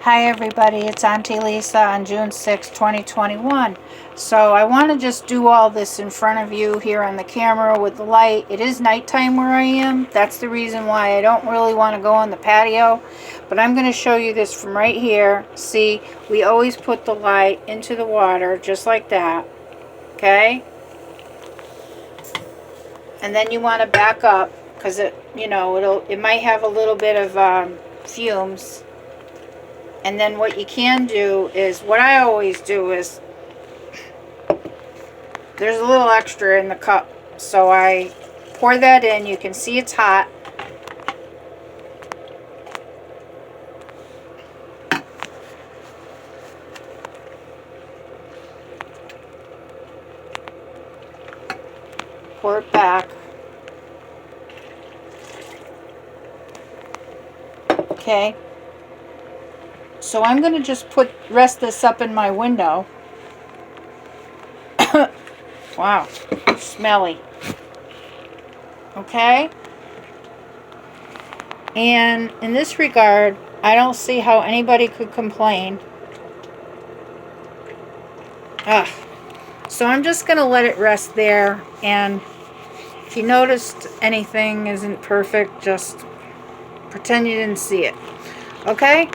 Hi everybody, it's Auntie Lisa on June 6, 2021. So I want to just do all this in front of you here on the camera with the light. It is nighttime where I am. That's the reason why I don't really want to go on the patio. But I'm going to show you this from right here. See, we always put the light into the water just like that. Okay? And then you want to back up because it might have a little bit of fumes. And then what you can do is, what I always do is, there's a little extra in the cup. So I pour that in. You can see it's hot. Pour it back. Okay. So I'm going to just rest this up in my window. Wow, smelly. Okay? And in this regard, I don't see how anybody could complain. So I'm just going to let it rest there. And if you noticed anything isn't perfect, just pretend you didn't see it. Okay?